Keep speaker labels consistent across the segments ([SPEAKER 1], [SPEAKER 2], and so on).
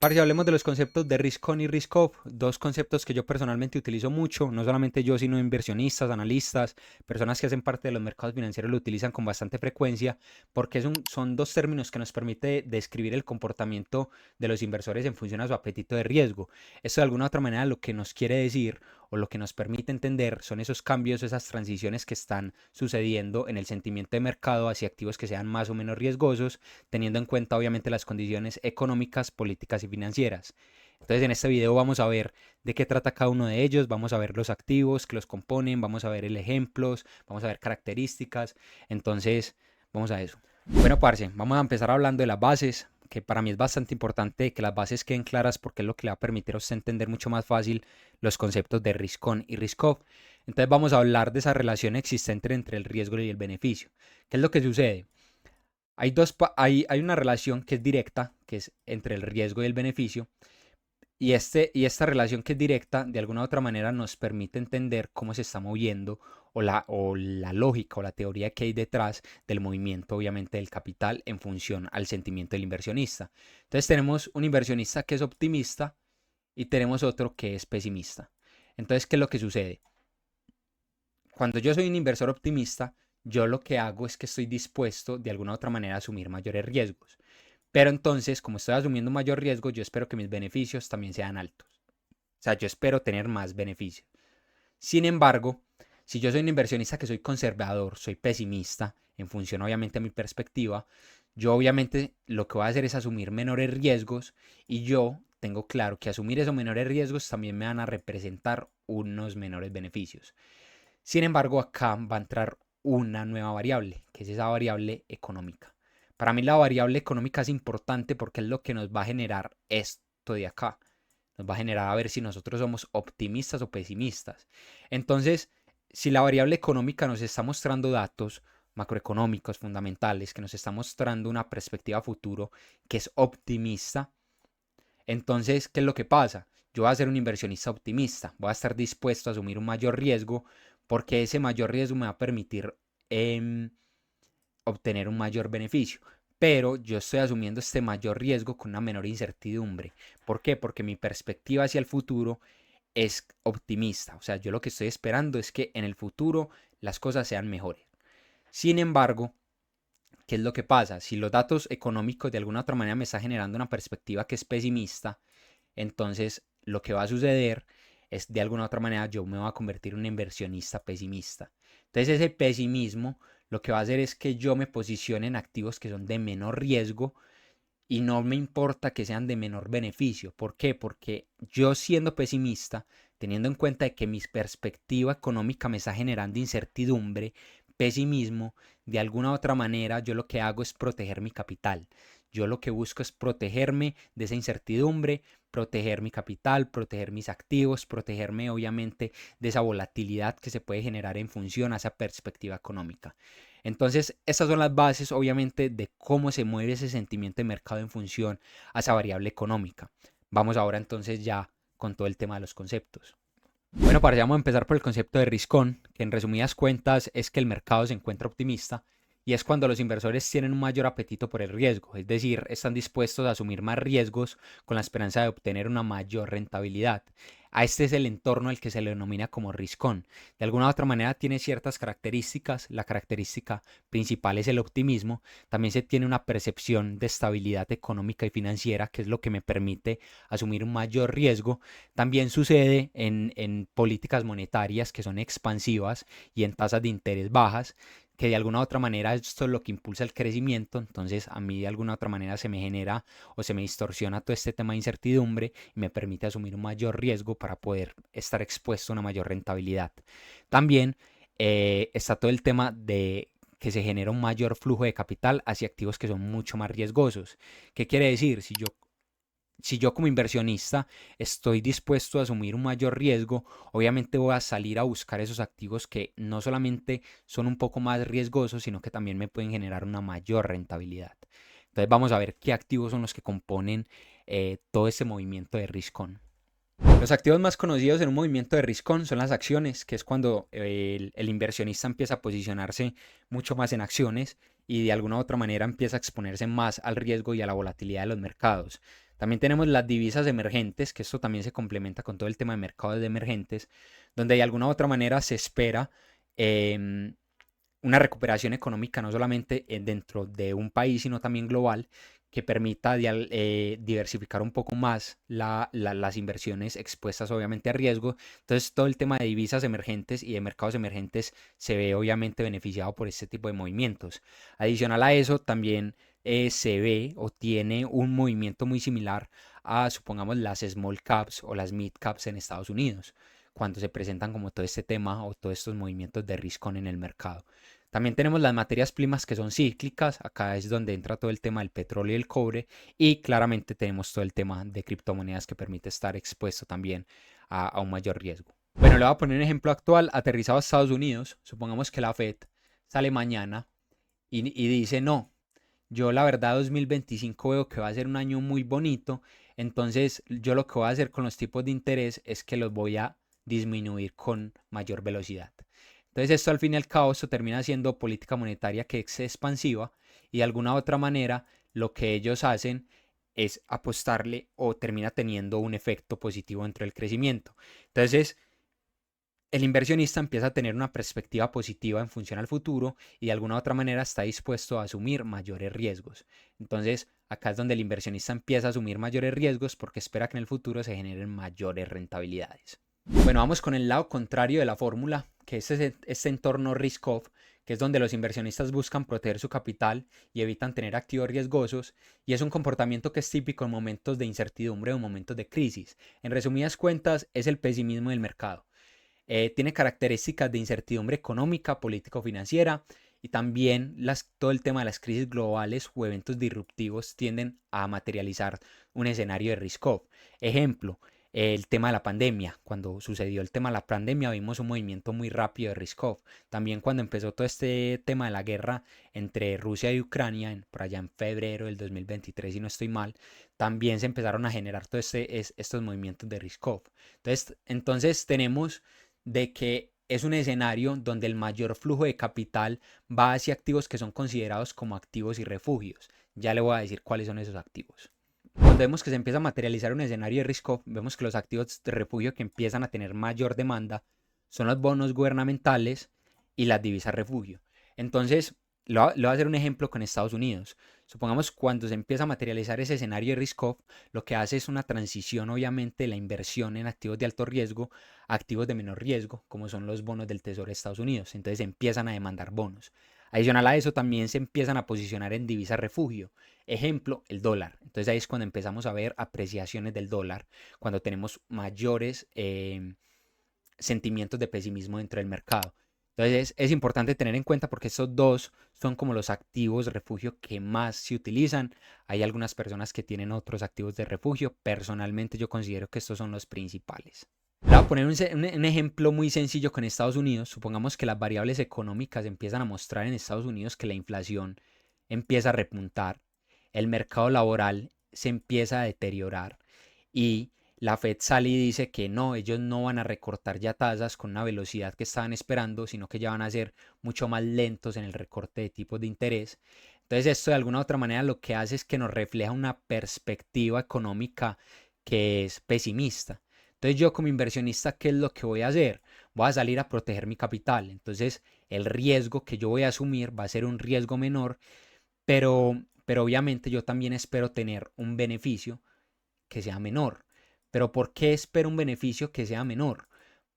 [SPEAKER 1] Parce, hablemos de los conceptos de risk on y risk off, dos conceptos que yo personalmente utilizo mucho, no solamente yo, sino inversionistas, analistas, personas que hacen parte de los mercados financieros lo utilizan con bastante frecuencia, porque son dos términos que nos permite describir el comportamiento de los inversores en función a su apetito de riesgo. Esto de alguna u otra manera lo que nos quiere decir o lo que nos permite entender son esos cambios, esas transiciones que están sucediendo en el sentimiento de mercado hacia activos que sean más o menos riesgosos, teniendo en cuenta obviamente las condiciones económicas, políticas y financieras. Entonces en este video vamos a ver de qué trata cada uno de ellos, vamos a ver los activos que los componen, vamos a ver el ejemplos, vamos a ver características. Entonces vamos a eso. Bueno, parce, vamos a empezar hablando de las bases, que para mí es bastante importante que las bases queden claras porque es lo que le va a permitir a usted entender mucho más fácil los conceptos de risk on y risk off. Entonces vamos a hablar de esa relación existente entre el riesgo y el beneficio. ¿Qué es lo que sucede? Hay una relación que es directa, que es entre el riesgo y el beneficio, y esta relación que es directa, de alguna u otra manera, nos permite entender cómo se está moviendo o la lógica o la teoría que hay detrás del movimiento, obviamente, del capital en función al sentimiento del inversionista. Entonces tenemos un inversionista que es optimista y tenemos otro que es pesimista. Entonces, ¿qué es lo que sucede? Cuando yo soy un inversor optimista, yo lo que hago es que estoy dispuesto de alguna u otra manera a asumir mayores riesgos. Pero entonces, como estoy asumiendo un mayor riesgo, yo espero que mis beneficios también sean altos. O sea, yo espero tener más beneficios. Sin embargo, si yo soy un inversionista que soy conservador, soy pesimista, en función obviamente a mi perspectiva, yo obviamente lo que voy a hacer es asumir menores riesgos y yo tengo claro que asumir esos menores riesgos también me van a representar unos menores beneficios. Sin embargo, acá va a entrar una nueva variable, que es esa variable económica. Para mí la variable económica es importante porque es lo que nos va a generar esto de acá. Nos va a generar a ver si nosotros somos optimistas o pesimistas. Entonces, si la variable económica nos está mostrando datos macroeconómicos fundamentales, que nos está mostrando una perspectiva futuro que es optimista, entonces, ¿qué es lo que pasa? Yo voy a ser un inversionista optimista, voy a estar dispuesto a asumir un mayor riesgo porque ese mayor riesgo me va a permitir eh, obtener un mayor beneficio. Pero yo estoy asumiendo este mayor riesgo con una menor incertidumbre. ¿Por qué? Porque mi perspectiva hacia el futuro es optimista. O sea, yo lo que estoy esperando es que en el futuro las cosas sean mejores. Sin embargo, ¿qué es lo que pasa? Si los datos económicos de alguna otra manera me está generando una perspectiva que es pesimista, entonces lo que va a suceder es de alguna otra manera yo me voy a convertir en un inversionista pesimista. Entonces ese pesimismo lo que va a hacer es que yo me posicione en activos que son de menor riesgo y no me importa que sean de menor beneficio. ¿Por qué? Porque yo siendo pesimista, teniendo en cuenta de que mi perspectiva económica me está generando incertidumbre, pesimismo, de alguna u otra manera yo lo que hago es proteger mi capital. Yo lo que busco es protegerme de esa incertidumbre, proteger mi capital, proteger mis activos, protegerme obviamente de esa volatilidad que se puede generar en función a esa perspectiva económica. Entonces, estas son las bases, obviamente, de cómo se mueve ese sentimiento de mercado en función a esa variable económica. Vamos ahora entonces ya con todo el tema de los conceptos. Bueno, para vamos a empezar por el concepto de risk-on, que en resumidas cuentas es que el mercado se encuentra optimista y es cuando los inversores tienen un mayor apetito por el riesgo, es decir, están dispuestos a asumir más riesgos con la esperanza de obtener una mayor rentabilidad. A este es el entorno al que se le denomina como risk-on. De alguna u otra manera tiene ciertas características, la característica principal es el optimismo, también se tiene una percepción de estabilidad económica y financiera, que es lo que me permite asumir un mayor riesgo. También sucede en políticas monetarias que son expansivas y en tasas de interés bajas, que de alguna u otra manera esto es lo que impulsa el crecimiento, entonces a mí de alguna u otra manera se me genera o se me distorsiona todo este tema de incertidumbre y me permite asumir un mayor riesgo para poder estar expuesto a una mayor rentabilidad. También está todo el tema de que se genera un mayor flujo de capital hacia activos que son mucho más riesgosos. ¿Qué quiere decir? Si yo como inversionista estoy dispuesto a asumir un mayor riesgo, obviamente voy a salir a buscar esos activos que no solamente son un poco más riesgosos, sino que también me pueden generar una mayor rentabilidad. Entonces vamos a ver qué activos son los que componen todo ese movimiento de risk-on. Los activos más conocidos en un movimiento de risk-on son las acciones, que es cuando el inversionista empieza a posicionarse mucho más en acciones y de alguna u otra manera empieza a exponerse más al riesgo y a la volatilidad de los mercados. También tenemos las divisas emergentes, que esto también se complementa con todo el tema de mercados de emergentes, donde de alguna u otra manera se espera em, una recuperación económica no solamente dentro de un país, sino también global, que permita diversificar un poco más las inversiones expuestas obviamente a riesgo. Entonces todo el tema de divisas emergentes y de mercados emergentes se ve obviamente beneficiado por este tipo de movimientos. Adicional a eso, también se ve o tiene un movimiento muy similar a, supongamos, las small caps o las mid caps en Estados Unidos, cuando se presentan como todo este tema o todos estos movimientos de risk on en el mercado. También tenemos las materias primas que son cíclicas, acá es donde entra todo el tema del petróleo y el cobre, y claramente tenemos todo el tema de criptomonedas que permite estar expuesto también a un mayor riesgo. Bueno, le voy a poner un ejemplo actual aterrizado a Estados Unidos. Supongamos que la Fed sale mañana y dice, no, yo la verdad 2025 veo que va a ser un año muy bonito, entonces yo lo que voy a hacer con los tipos de interés es que los voy a disminuir con mayor velocidad. Entonces esto al fin y al cabo esto termina siendo política monetaria que es expansiva, y de alguna otra manera lo que ellos hacen es apostarle o termina teniendo un efecto positivo dentro del crecimiento. Entonces el inversionista empieza a tener una perspectiva positiva en función al futuro y de alguna u otra manera está dispuesto a asumir mayores riesgos. Entonces, acá es donde el inversionista empieza a asumir mayores riesgos porque espera que en el futuro se generen mayores rentabilidades. Bueno, vamos con el lado contrario de la fórmula, que es este entorno risk-off, que es donde los inversionistas buscan proteger su capital y evitan tener activos riesgosos, y es un comportamiento que es típico en momentos de incertidumbre o momentos de crisis. En resumidas cuentas, es el pesimismo del mercado. Tiene características de incertidumbre económica, político-financiera, y también todo el tema de las crisis globales o eventos disruptivos tienden a materializar un escenario de risk-off. Ejemplo, el tema de la pandemia. Cuando sucedió el tema de la pandemia vimos un movimiento muy rápido de risk-off. También cuando empezó todo este tema de la guerra entre Rusia y Ucrania, por allá en febrero del 2023, si no estoy mal, también se empezaron a generar todos estos movimientos de risk-off. Entonces tenemos de que es un escenario donde el mayor flujo de capital va hacia activos que son considerados como activos y refugios. Ya le voy a decir cuáles son esos activos. Cuando vemos que se empieza a materializar un escenario de riesgo, vemos que los activos de refugio que empiezan a tener mayor demanda son los bonos gubernamentales y las divisas refugio. Entonces, le voy a hacer un ejemplo con Estados Unidos. Supongamos cuando se empieza a materializar ese escenario de risk-off, lo que hace es una transición obviamente de la inversión en activos de alto riesgo a activos de menor riesgo, como son los bonos del Tesoro de Estados Unidos. Entonces se empiezan a demandar bonos. Adicional a eso, también se empiezan a posicionar en divisas refugio. Ejemplo, el dólar. Entonces ahí es cuando empezamos a ver apreciaciones del dólar, cuando tenemos mayores sentimientos de pesimismo dentro del mercado. Entonces es importante tener en cuenta porque estos dos son como los activos de refugio que más se utilizan. Hay algunas personas que tienen otros activos de refugio. Personalmente yo considero que estos son los principales. Le voy a poner un ejemplo muy sencillo con Estados Unidos. Supongamos que las variables económicas empiezan a mostrar en Estados Unidos que la inflación empieza a repuntar, el mercado laboral se empieza a deteriorar y la Fed sale y dice que no, ellos no van a recortar ya tasas con una velocidad que estaban esperando, sino que ya van a ser mucho más lentos en el recorte de tipos de interés. Entonces esto de alguna u otra manera lo que hace es que nos refleja una perspectiva económica que es pesimista. Entonces yo como inversionista, ¿qué es lo que voy a hacer? Voy a salir a proteger mi capital. Entonces el riesgo que yo voy a asumir va a ser un riesgo menor, pero obviamente yo también espero tener un beneficio que sea menor. Pero ¿por qué espero un beneficio que sea menor?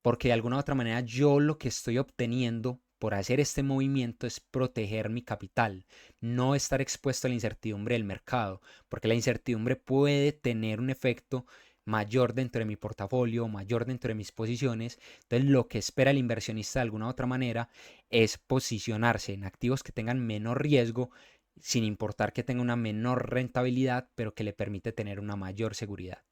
[SPEAKER 1] Porque de alguna u otra manera yo lo que estoy obteniendo por hacer este movimiento es proteger mi capital, no estar expuesto a la incertidumbre del mercado, porque la incertidumbre puede tener un efecto mayor dentro de mi portafolio, mayor dentro de mis posiciones. Entonces lo que espera el inversionista de alguna u otra manera es posicionarse en activos que tengan menor riesgo, sin importar que tenga una menor rentabilidad, pero que le permite tener una mayor seguridad.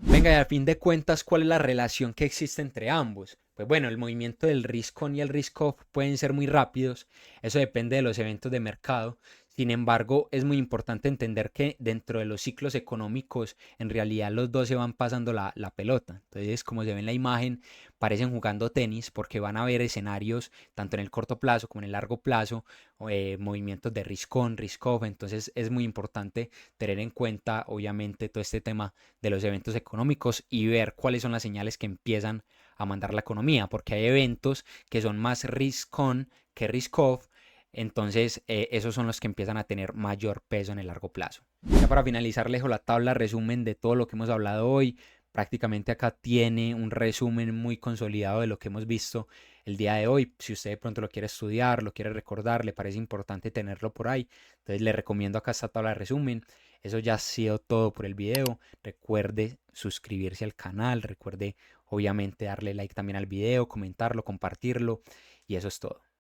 [SPEAKER 1] Venga, y a fin de cuentas, ¿cuál es la relación que existe entre ambos? Pues bueno, el movimiento del risk on y el risk off pueden ser muy rápidos. Eso depende de los eventos de mercado. Sin embargo, es muy importante entender que dentro de los ciclos económicos, en realidad los dos se van pasando la pelota. Entonces, como se ve en la imagen, parecen jugando tenis porque van a haber escenarios tanto en el corto plazo como en el largo plazo, movimientos de risk on, risk off. Entonces, es muy importante tener en cuenta, obviamente, todo este tema de los eventos económicos y ver cuáles son las señales que empiezan a mandar la economía, porque hay eventos que son más risk on que risk off. Entonces, esos son los que empiezan a tener mayor peso en el largo plazo. Ya para finalizar, le dejo la tabla resumen de todo lo que hemos hablado hoy. Prácticamente acá tiene un resumen muy consolidado de lo que hemos visto el día de hoy. Si usted de pronto lo quiere estudiar, lo quiere recordar, le parece importante tenerlo por ahí, entonces le recomiendo acá esta tabla de resumen. Eso ya ha sido todo por el video. Recuerde suscribirse al canal, recuerde obviamente darle like también al video, comentarlo, compartirlo y eso es todo.